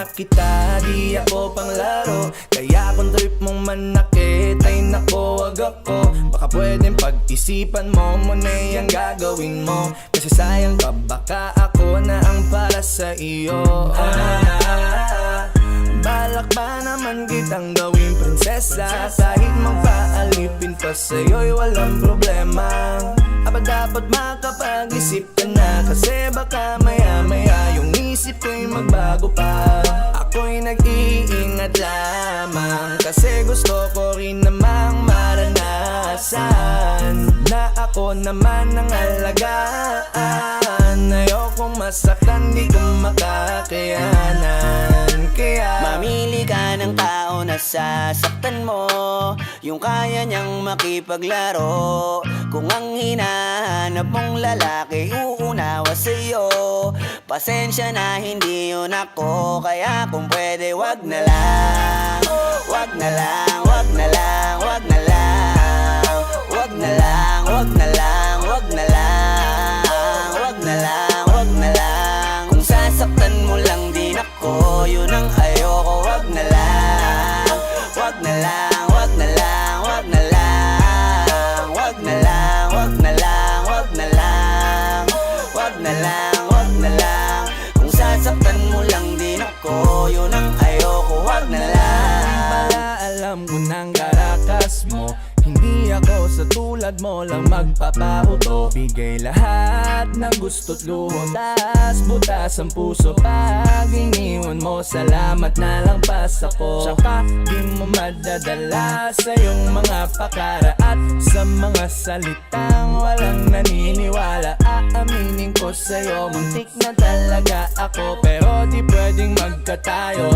na kita, di ako panglaro. Kaya kung trip mong manakit ay nako, wag ako. Baka pwedeng pag-isipan mo muna yung gagawin mo. Kasi sayang ka, baka ako na ang para sa iyo. Balak ba naman kitang gawing prinsesa? Kahit magpaalipin pa sa'yo'y walang problema. Aba dapat makapag-isip ka na, kasi baka maya-maya yung isip ko'y magbago pa. Ako'y nag-iingat lamang, kasi gusto ko rin namang maranasan na ako naman ang alagaan. Ayokong masaktan, di ko makakayanan. Kaya mamili ka ng tao na sasaktan mo, yung kaya niyang makipaglaro. Kung ang hinahanap mong lalaki uunawa sa'yo, pasensya na hindi yun ako. Kaya kung pwede wag na lang, wag na lang, wag na lang, wag na lang, wag na lang, wag na lang, wag na lang, wag na lang, wag na lang. Kung sasaktan mo lang din ako, yun ang ayoko. Wag na lang, wag na lang, wag na lang, wag na lang, wag na lang, wag na lang, wag na lang, wag na lang, wag na lang. Kung sasaktan mo lang din ako, yun ang ayoko. Wag na lang. para alam ko ng karakas mo, hindi ako sa tulad mo lang magpapauto. Bigay lahat ng gusto't luho, tas butas ang puso. Pag iniwan mo, salamat na lang pas ako. Tsaka di mo madadala sa iyong mga pakara at sa mga salitang walang naniniwala. Aaminin ko sa'yo, muntik na talaga ako, pero di pwedeng magkatayo.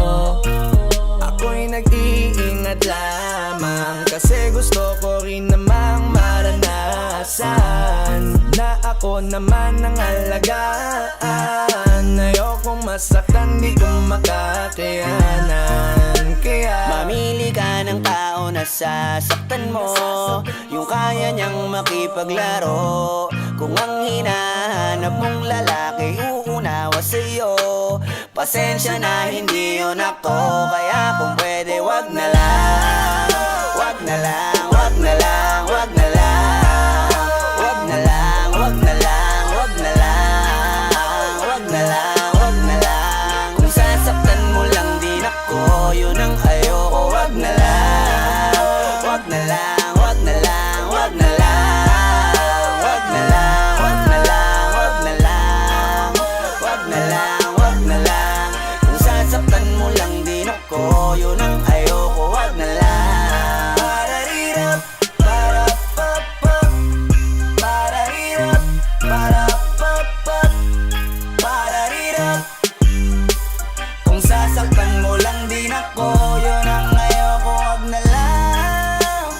Ako'y nag-iingat lamang, kasi gusto ko rin namang maranasan na ako naman ang alagaan. Ayokong masaktan, di ko makakayanan. Kaya mamili ka ng tao na sasaktan mo, yung kaya niyang makipaglaro. Kung ang hinahanap mong lalaki uunawa sa'yo, pasensya na hindi yun ako. Kaya kung pwede wag na lang, wag na lang, wag na lang, wag na lang, wag na lang, wag na lang, wag na lang, wag na lang, wag na lang. Kung sasaktan mo lang din ako, yun ang ayoko. Wag na lang, wag na lang, wag na lang, wag na lang, wag na lang, wag na lang, wag na lang, wag na lang, wag na lang. Kung sasaktan mo lang din ako, yun ang ayoko. Wag na lang. Pararirap, parapapap, pararirap, parapapap, pararirap. Kung sasaktan mo lang din ako, yun ang ayoko. Wag na lang.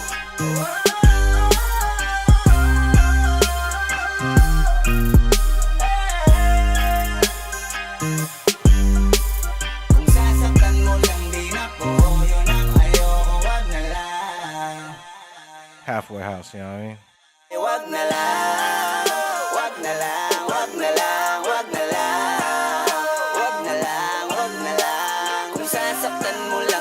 Kung sasaktan mo lang din ako, yun ang ayoko. Wag na lang. Halfway House, you know what I mean? Wag na lang, wag na lang, wag na lang, wag na lang, wag na lang, wag na lang. Kung sasaktan mo lang